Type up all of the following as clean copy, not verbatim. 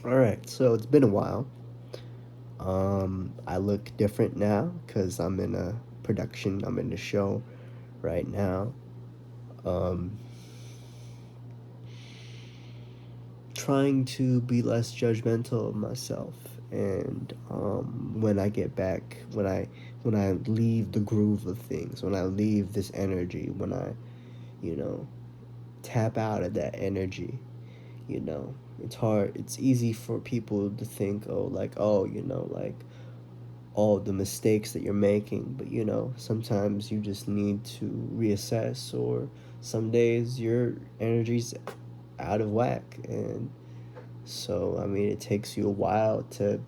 All right, so it's been a while. I look different now because I'm in a production. I'm in the show right now. Um, Trying to be less judgmental of myself, and when I get back, when I leave the groove of things, when I leave this energy, when I, you know, tap out of that energy, you know, it's hard. It's easy for people to think, oh, like, oh, like all the mistakes that you're making, but sometimes you just need to reassess, or some days your energy's out of whack. And so, I mean, it takes you a while to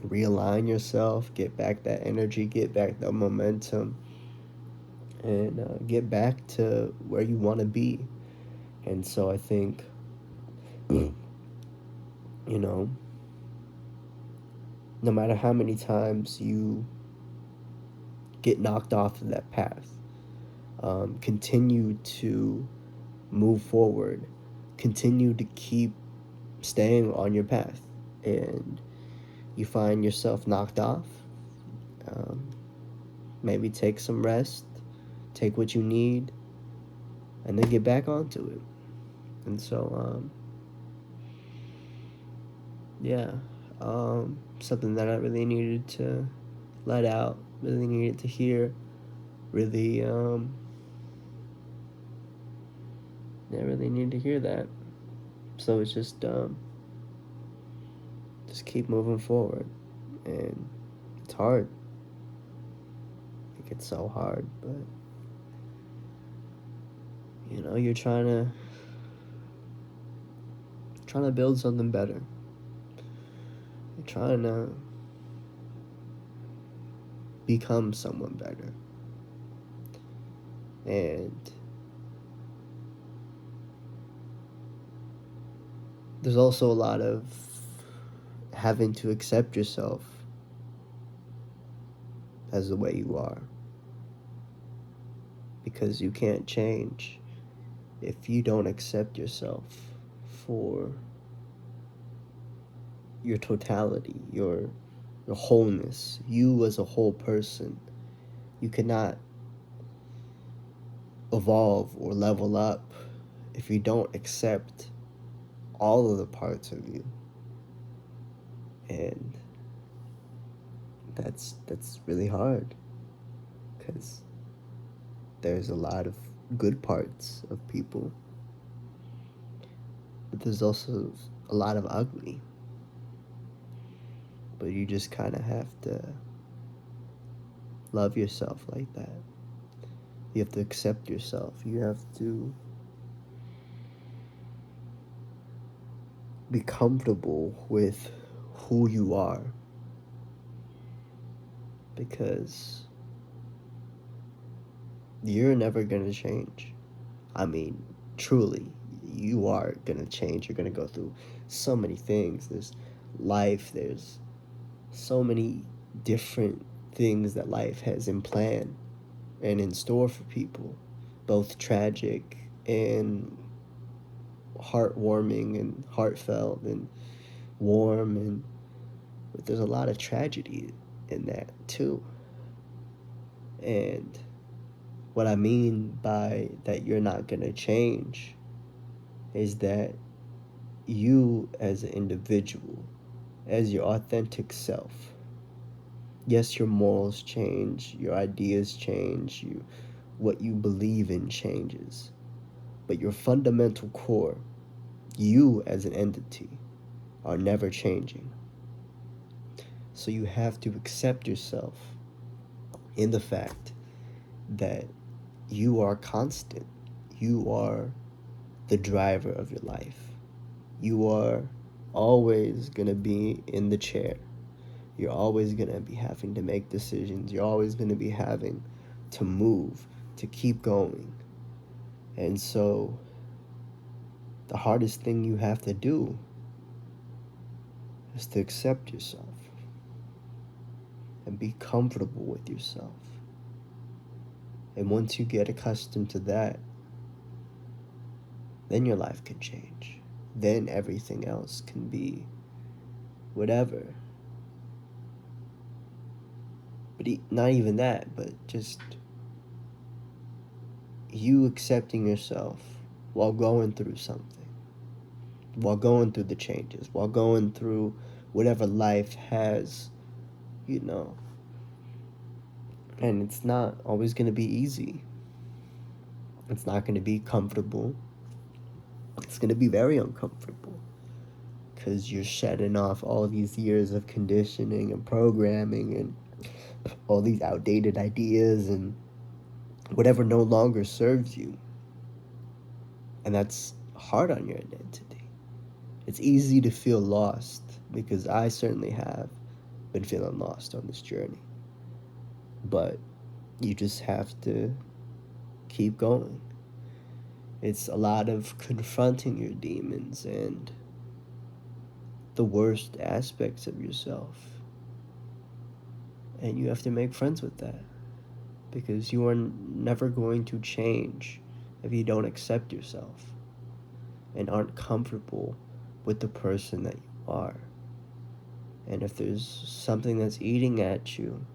realign yourself, get back that energy, get back the momentum, and get back to where you want to be. And so I think, you know, no matter how many times you get knocked off of that path, continue to move forward, continue to keep staying on your path. And you find yourself knocked off, um, maybe take some rest, take what you need, and then get back onto it. And so, yeah, something that I really needed to let out, really needed to hear, really, yeah, really needed to hear that. So it's just keep moving forward. And it's hard. It gets so hard, but you're trying to build something better. You're trying to become someone better. And there's also a lot of having to accept yourself as the way you are, because you can't change if you don't accept yourself for your totality, your wholeness, you as a whole person. You cannot evolve or level up if you don't accept all of the parts of you. And that's really hard, because there's a lot of good parts of people, but there's also a lot of ugly. But you just kind of have to love yourself like that. You have to accept yourself. You have to be comfortable with who you are, because you're never going to change. I mean, truly, you are going to change. You're going to go through so many things. There's life, there's so many different things that life has in plan and in store for people, both tragic and heartwarming and heartfelt and warm. And but there's a lot of tragedy in that too. And what I mean by that you're not going to change is that you as an individual, as your authentic self, yes, your morals change, your ideas change, what you believe in changes, but your fundamental core, you as an entity, are never changing. So you have to accept yourself in the fact that you are constant. You are the driver of your life. You are always going to be in the chair. You're always going to be having to make decisions. You're always going to be having to move, to keep going. And so the hardest thing you have to do is to accept yourself and be comfortable with yourself. And once you get accustomed to that, then your life can change. Then everything else can be whatever. But not even that, but just you accepting yourself while going through something, while going through the changes, while going through whatever life has, you know. And it's not always going to be easy. It's not going to be comfortable. It's going to be very uncomfortable because you're shedding off all these years of conditioning and programming and all these outdated ideas and whatever no longer serves you. And that's hard on your identity. It's easy to feel lost because I certainly have been feeling lost on this journey. But you just have to keep going. It's a lot of confronting your demons and the worst aspects of yourself. And you have to make friends with that because you are never going to change if you don't accept yourself and aren't comfortable with the person that you are. And if there's something that's eating at you,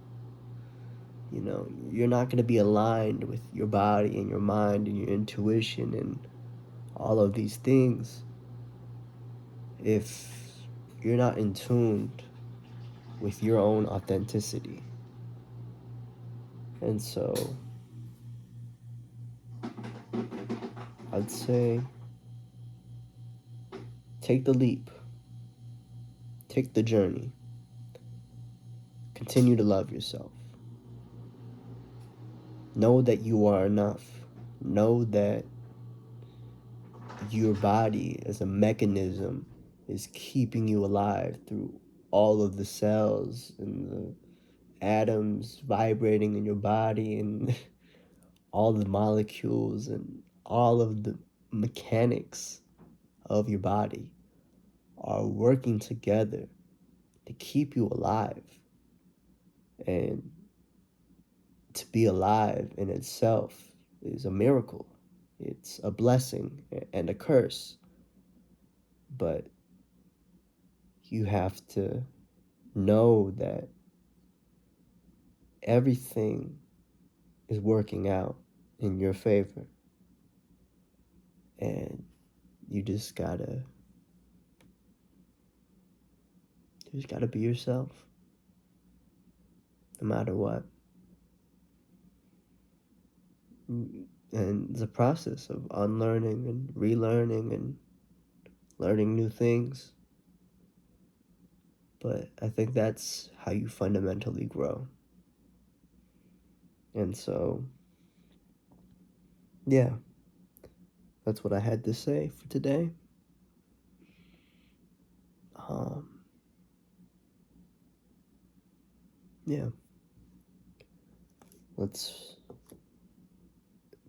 you know, you're not going to be aligned with your body and your mind and your intuition and all of these things if you're not in tune with your own authenticity. And so I'd say take the leap, take the journey, continue to love yourself. Know that you are enough. Know that your body as a mechanism is keeping you alive through all of the cells and the atoms vibrating in your body and all the molecules and all of the mechanics of your body are working together to keep you alive. And to be alive in itself is a miracle. It's a blessing and a curse. But you have to know that everything is working out in your favor. And you just gotta be yourself, no matter what. And it's a process of unlearning and relearning and learning new things. But I think that's how you fundamentally grow. And so, yeah, that's what I had to say for today. Yeah. Let's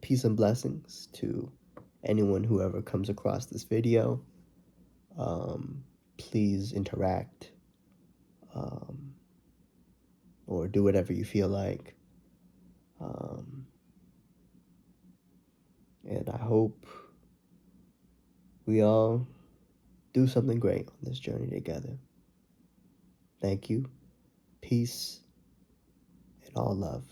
peace and blessings to anyone who ever comes across this video. Please interact or do whatever you feel like. And I hope we all do something great on this journey together. Thank you. Peace and all love.